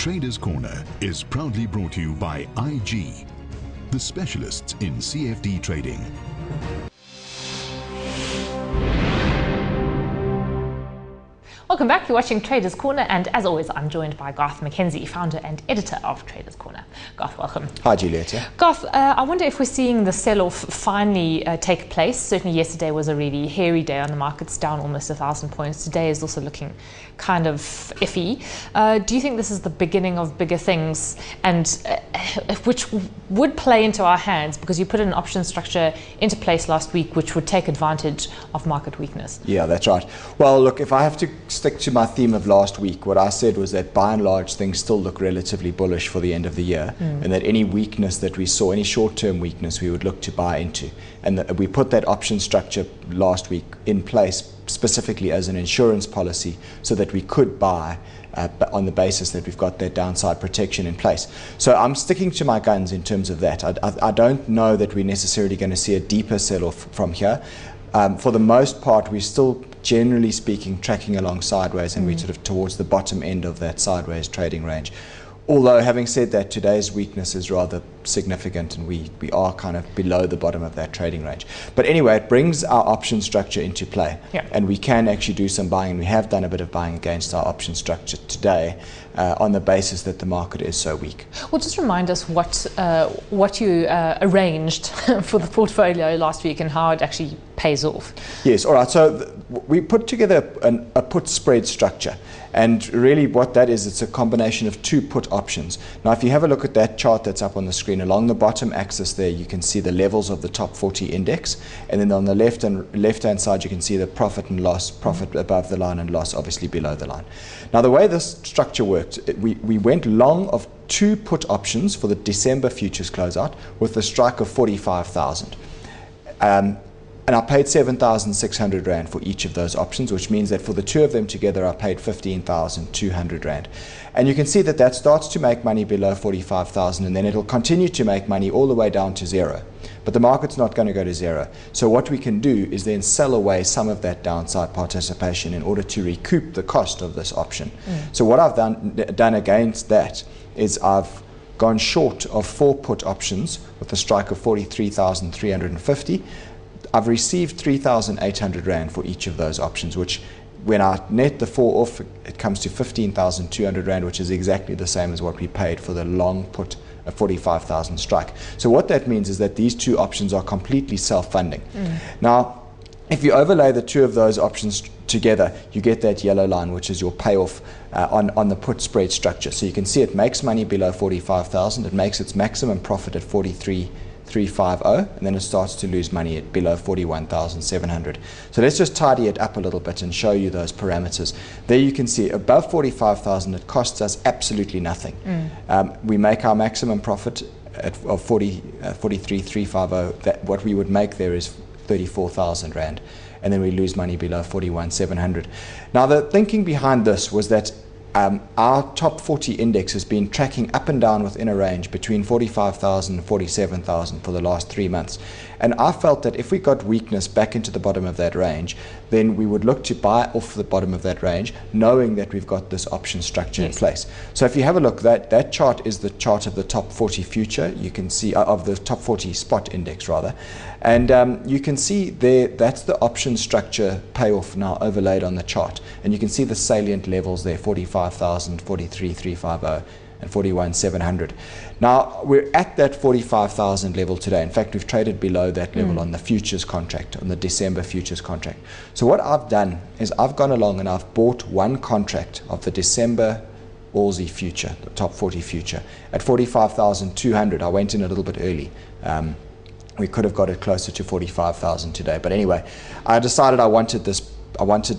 Traders Corner is proudly brought to you by IG, the specialists in CFD trading. Welcome back, you're watching Traders Corner, and as always I'm joined by Garth McKenzie, founder and editor of Traders Corner. Garth, welcome. Hi Julieta. Garth, I wonder if we're seeing the sell-off finally take place. Certainly yesterday was a really hairy day on the markets, down almost 1,000 points. Today is also looking kind of iffy. Do you think this is the beginning of bigger things, and which would play into our hands, because you put an option structure into place last week which would take advantage of market weakness? Yeah, that's right. Well, look, if I have to stick to my theme of last week, what I said was that by and large things still look relatively bullish for the end of the year, and that any weakness that we saw, any short-term weakness, we would look to buy into. And we put that option structure last week in place specifically as an insurance policy so that we could buy on the basis that we've got that downside protection in place. So I'm sticking to my guns in terms of that. I don't know that we're necessarily going to see a deeper sell-off from here. For the most part, we're still, generally speaking, tracking along sideways, and we're sort of towards the bottom end of that sideways trading range. Although, having said that, today's weakness is rather significant, and we are kind of below the bottom of that trading range. But anyway, it brings our option structure into play, and we can actually do some buying, and we have done a bit of buying against our option structure today on the basis that the market is so weak. Well, just remind us what you arranged for the portfolio last week and how it actually pays off. Yes, all right. So we put together a put spread structure. And really what that is, it's a combination of two put options. Now, if you have a look at that chart that's up on the screen, along the bottom axis there, you can see the levels of the top 40 index. And then on the left-hand side, you can see the profit and loss, profit above the line and loss obviously below the line. Now, the way this structure worked, we went long of two put options for the December futures closeout with a strike of 45,000. And I paid 7,600 Rand for each of those options, which means that for the two of them together, I paid 15,200 Rand. And you can see that that starts to make money below 45,000, and then it'll continue to make money all the way down to zero. But the market's not going to go to zero. So what we can do is then sell away some of that downside participation in order to recoup the cost of this option. So what I've done against that is I've gone short of 4 put options with a strike of 43,350. I've received 3,800 Rand for each of those options, which when I net the 4 off, it comes to 15,200 Rand, which is exactly the same as what we paid for the long put, a 45,000 strike. So what that means is that these two options are completely self-funding. Now, if you overlay the two of those options together, you get that yellow line, which is your payoff on the put spread structure. So you can see it makes money below 45,000. It makes its maximum profit at 43,350, and then it starts to lose money at below 41,700. So let's just tidy it up a little bit and show you those parameters. There you can see above 45,000 it costs us absolutely nothing. We make our maximum profit of 43,350. That what we would make there is 34,000 Rand, and then we lose money below 41,700. Now the thinking behind this was that our top 40 index has been tracking up and down within a range between 45,000 and 47,000 for the last 3 months. And I felt that if we got weakness back into the bottom of that range, then we would look to buy off the bottom of that range, knowing that we've got this option structure in place. So if you have a look, that chart is the chart of the top 40 future. You can see of the top 40 spot index rather. And you can see there, that's the option structure payoff now overlaid on the chart. And you can see the salient levels there, 45,000, 43,350, and 41,700. Now, we're at that 45,000 level today. In fact, we've traded below that level on the futures contract, on the December futures contract. So what I've done is I've gone along and I've bought one contract of the December Aussie future, the top 40 future, at 45,200. I went in a little bit early. We could have got it closer to 45,000 today. But anyway, I decided I wanted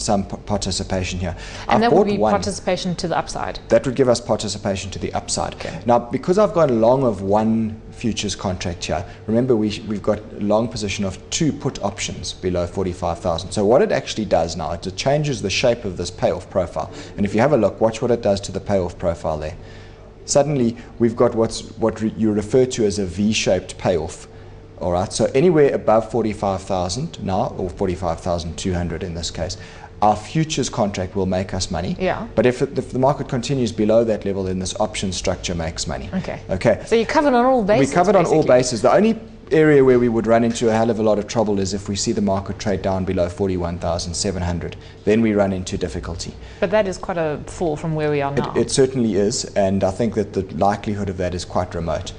some participation here. And that would be participation to the upside? That would give us participation to the upside. Okay. Now, because I've got a long of one futures contract here, remember we've got a long position of 2 put options below 45,000. So what it actually does now, it changes the shape of this payoff profile. And if you have a look, watch what it does to the payoff profile there. Suddenly, we've got what you refer to as a V-shaped payoff. All right, so anywhere above 45,000 now, or 45,200 in this case, our futures contract will make us money. Yeah. But if the market continues below that level, then this option structure makes money. Okay. Okay. So you covered on all bases. We covered on all basically. bases. The only area where we would run into a hell of a lot of trouble is if we see the market trade down below 41,700. Then we run into difficulty. But that is quite a fall from where we are now. It certainly is, and I think that the likelihood of that is quite remote.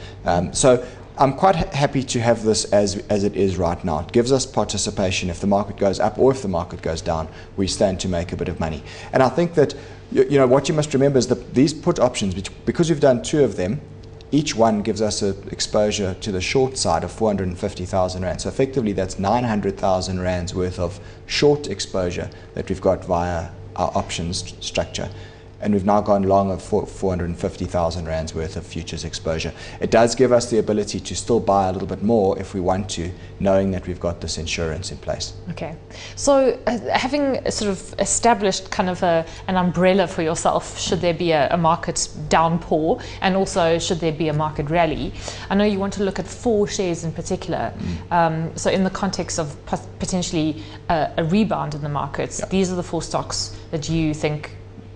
So I'm quite happy to have this as it is right now. It gives us participation. If the market goes up or if the market goes down, we stand to make a bit of money. And I think that what you must remember is that these put options, because we've done 2 of them, each one gives us an exposure to the short side of 450,000 rand. So effectively that's 900,000 rands worth of short exposure that we've got via our options structure. And we've now gone long of 450,000 rands worth of futures exposure. It does give us the ability to still buy a little bit more if we want to, knowing that we've got this insurance in place. Okay. So having sort of established kind of an umbrella for yourself, should there be a market downpour, and also should there be a market rally, I know you want to look at 4 shares in particular. So in the context of potentially a rebound in the markets, these are the 4 stocks that you think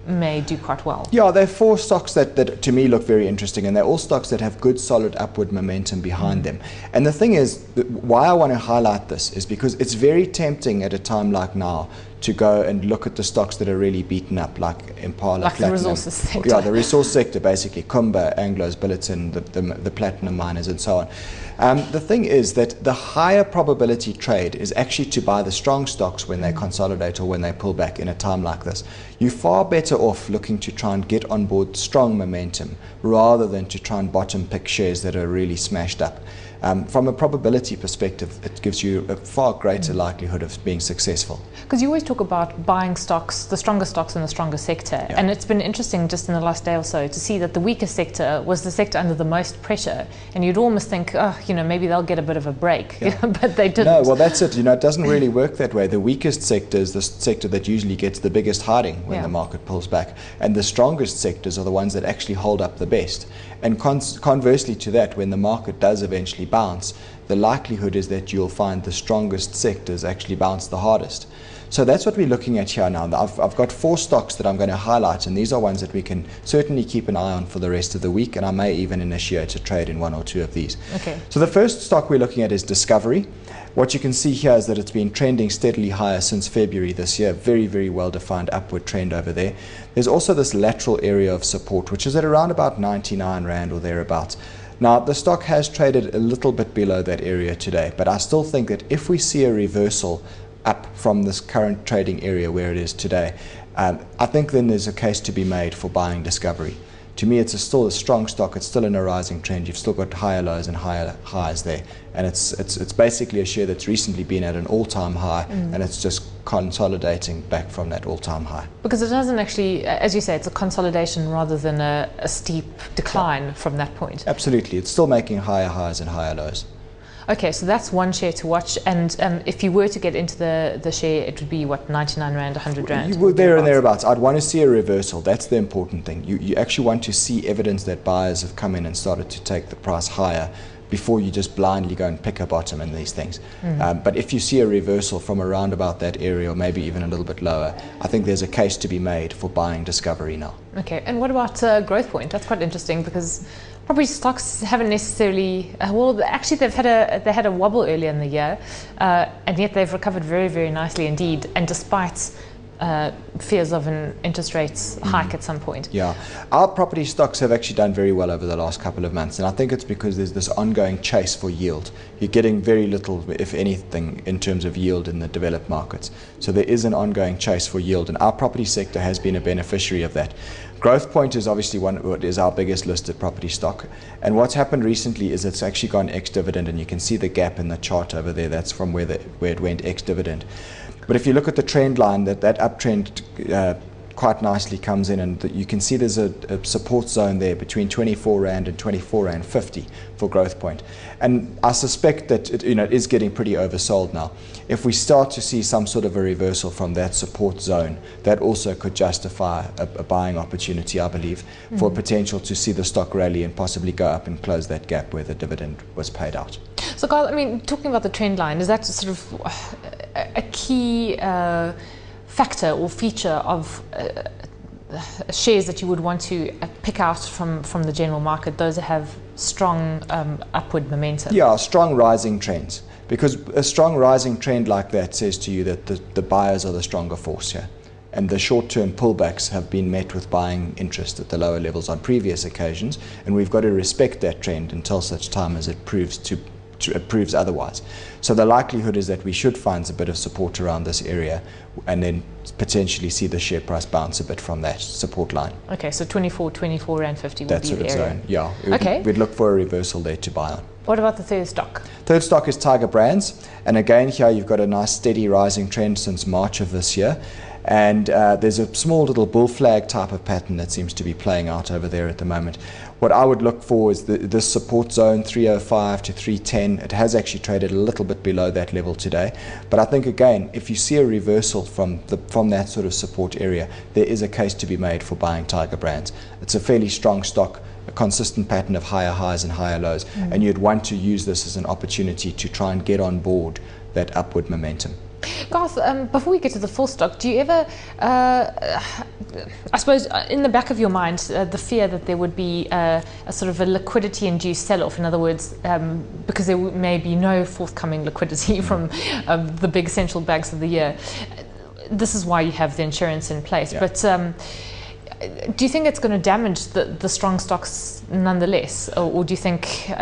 may do quite well. Yeah, there are 4 stocks that to me look very interesting, and they're all stocks that have good solid upward momentum behind them. And the thing is, why I want to highlight this is because it's very tempting at a time like now to go and look at the stocks that are really beaten up, like Impala, like Platinum. The resources sector. Yeah, the resource sector, basically, Kumba, Anglo's, Billiton, the platinum miners, and so on. The thing is that the higher probability trade is actually to buy the strong stocks when they consolidate or when they pull back in a time like this. You're far better off looking to try and get on board strong momentum rather than to try and bottom pick shares that are really smashed up. From a probability perspective, it gives you a far greater likelihood of being successful. Because you always talk about buying stocks, the stronger stocks in the stronger sector. Yeah. And it's been interesting just in the last day or so to see that the weakest sector was the sector under the most pressure. And you'd almost think, oh, maybe they'll get a bit of a break, but they didn't. No, well, that's it. It doesn't really work that way. The weakest sector is the sector that usually gets the biggest hiding when the market pulls back. And the strongest sectors are the ones that actually hold up the best. And conversely to that, when the market does eventually bounce, the likelihood is that you'll find the strongest sectors actually bounce the hardest. So that's what we're looking at here now. I've got 4 stocks that I'm going to highlight, and these are ones that we can certainly keep an eye on for the rest of the week, and I may even initiate a trade in 1 or 2 of these. Okay. So the first stock we're looking at is Discovery. What you can see here is that it's been trending steadily higher since February this year. Very, very well-defined upward trend over there. There's also this lateral area of support, which is at around about 99 Rand or thereabouts. Now, the stock has traded a little bit below that area today, but I still think that if we see a reversal up from this current trading area where it is today, I think then there's a case to be made for buying Discovery. To me, it's still a strong stock. It's still in a rising trend. You've still got higher lows and higher highs there, and it's basically a share that's recently been at an all-time high, and it's just consolidating back from that all-time high. Because it doesn't actually, as you say, it's a consolidation rather than a steep decline from that point. Absolutely, it's still making higher highs and higher lows. Okay, so that's one share to watch, and if you were to get into the share, it would be what, 99 Rand, 100 Rand? You were there and thereabouts. I'd want to see a reversal. That's the important thing. You actually want to see evidence that buyers have come in and started to take the price higher before you just blindly go and pick a bottom in these things. But if you see a reversal from around about that area, or maybe even a little bit lower, I think there's a case to be made for buying Discovery now. Okay, and what about Growthpoint? That's quite interesting because property stocks haven't necessarily, well, actually they had a wobble earlier in the year, and yet they've recovered very, very nicely indeed, and despite fears of an interest rates hike at some point. Yeah, our property stocks have actually done very well over the last couple of months, and I think it's because there's this ongoing chase for yield. You're getting very little, if anything, in terms of yield in the developed markets. So there is an ongoing chase for yield, and our property sector has been a beneficiary of that. Growthpoint is obviously what is our biggest listed property stock, and what's happened recently is it's actually gone ex-dividend, and you can see the gap in the chart over there. That's from where it went ex-dividend. But if you look at the trend line, that uptrend quite nicely comes in, and you can see there's a support zone there between 24 Rand and 24 Rand 50 for Growthpoint. And I suspect that it is getting pretty oversold now. If we start to see some sort of a reversal from that support zone, that also could justify a buying opportunity, I believe, for potential to see the stock rally and possibly go up and close that gap where the dividend was paid out. So, Carl, I mean, talking about the trend line, is that sort of a key factor or feature of shares that you would want to pick out from the general market, those that have strong upward momentum? Yeah, strong rising trends. Because a strong rising trend like that says to you that the buyers are the stronger force here. And the short-term pullbacks have been met with buying interest at the lower levels on previous occasions, and we've got to respect that trend until such time as it proves otherwise. So the likelihood is that we should find a bit of support around this area and then potentially see the share price bounce a bit from that support line. Okay, so 24 Rand 50 would that be sort the of area. zone, yeah. Okay. We'd look for a reversal there to buy on. What about the third stock? Third stock is Tiger Brands, and again here you've got a nice steady rising trend since March of this year. And there's a small little bull flag type of pattern that seems to be playing out over there at the moment. What I would look for is this support zone 305 to 310. It has actually traded a little bit below that level today, but I think again, if you see a reversal from that sort of support area, there is a case to be made for buying Tiger Brands. It's a fairly strong stock, a consistent pattern of higher highs and higher lows, and you'd want to use this as an opportunity to try and get on board that upward momentum. Garth, before we get to the full stock, do you ever, I suppose, in the back of your mind, the fear that there would be a sort of a liquidity-induced sell-off? In other words, because there may be no forthcoming liquidity from the big central banks of the year. This is why you have the insurance in place. Yeah. But do you think it's going to damage the strong stocks nonetheless, or do you think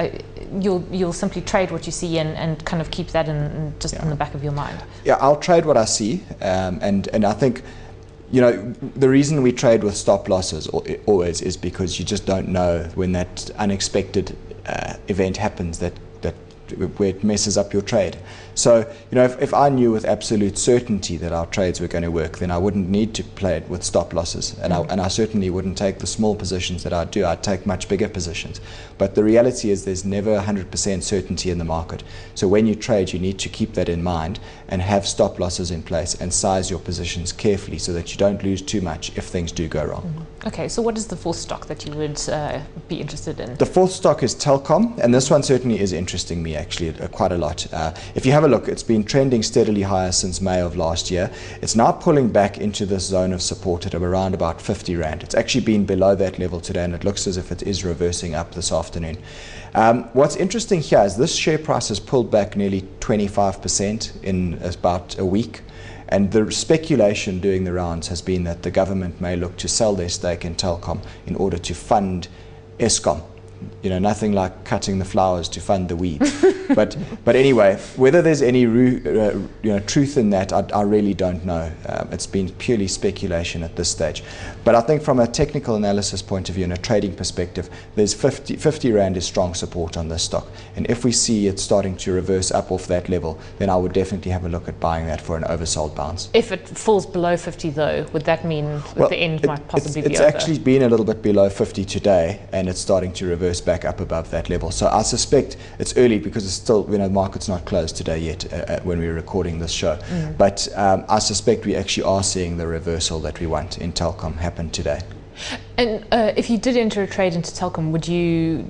you'll simply trade what you see and kind of keep that in the back of your mind? Yeah, I'll trade what I see, and I think, you know, the reason we trade with stop losses always is because you just don't know when that unexpected event happens where it messes up your trade. So, you know, if I knew with absolute certainty that our trades were going to work, then I wouldn't need to play it with stop losses, and I certainly wouldn't take the small positions that I do. I'd take much bigger positions. But the reality is there's never 100% certainty in the market. So when you trade, you need to keep that in mind and have stop losses in place and size your positions carefully so that you don't lose too much if things do go wrong. Okay, so what is the fourth stock that you would be interested in? The fourth stock is Telkom, and this one certainly is interesting me actually quite a lot. If you have a look, it's been trending steadily higher since May of last year. It's now pulling back into this zone of support at around about 50 Rand. It's actually been below that level today, and it looks as if it is reversing up this afternoon. What's interesting here is this share price has pulled back nearly 25% in about a week. And the speculation doing the rounds has been that the government may look to sell their stake in Telkom in order to fund Eskom. You know, nothing like cutting the flowers to fund the weeds. but anyway, whether there's any truth in that, I really don't know. It's been purely speculation at this stage. But I think from a technical analysis point of view and a trading perspective, there's 50 Rand is strong support on this stock. And if we see it starting to reverse up off that level, then I would definitely have a look at buying that for an oversold bounce. If it falls below 50 though, would that mean the end might possibly be over? It's actually been a little bit below 50 today, and it's starting to reverse back up above that level. So I suspect it's early because it's still, you know, the market's not closed today yet when we're recording this show. But I suspect we actually are seeing the reversal that we want in Telkom happen today. And if you did enter a trade into Telkom, would you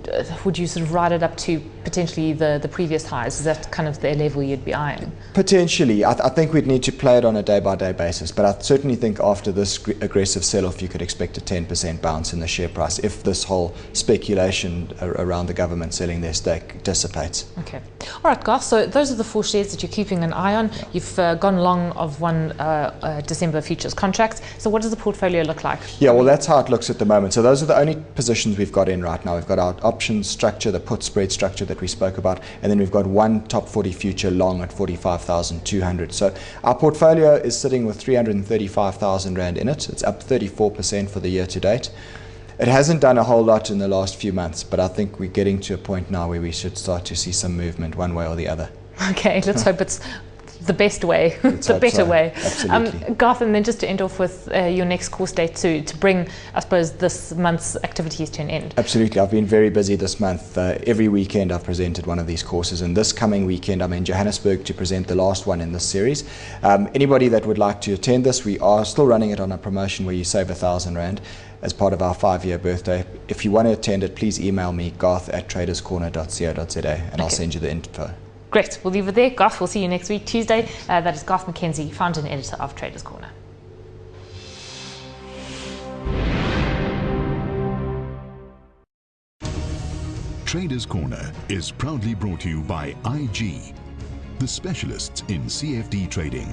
sort of ride it up to potentially the previous highs? Is that kind of the level you'd be eyeing? Potentially. I think we'd need to play it on a day-by-day basis, but I certainly think after this aggressive sell-off you could expect a 10% bounce in the share price if this whole speculation around the government selling their stake dissipates. Okay. All right, Garth, so those are the 4 shares that you're keeping an eye on. Yeah. You've gone long of one December futures contract. So what does the portfolio look like? Yeah, well, that's how it looks at the moment. So those are the only positions we've got in right now. We've got our options structure, the put spread structure that we spoke about, and then we've got one top 40 future long at 45,200. So our portfolio is sitting with 335,000 Rand in it. It's up 34% for the year to date. It hasn't done a whole lot in the last few months, but I think we're getting to a point now where we should start to see some movement one way or the other. Okay, let's hope it's the best way, the better way. Absolutely. Garth, and then just to end off with your next course date to bring, I suppose, this month's activities to an end. Absolutely. I've been very busy this month. Every weekend I've presented one of these courses, and this coming weekend I'm in Johannesburg to present the last one in this series. Anybody that would like to attend this, we are still running it on a promotion where you save 1,000 Rand as part of our 5-year birthday. If you want to attend it, please email me, garth@traderscorner.co.za, and I'll send you the info. Great. We'll leave it there. Garth, we'll see you next week, Tuesday. That is Garth McKenzie, founder and editor of Traders Corner. Traders Corner is proudly brought to you by IG, the specialists in CFD trading.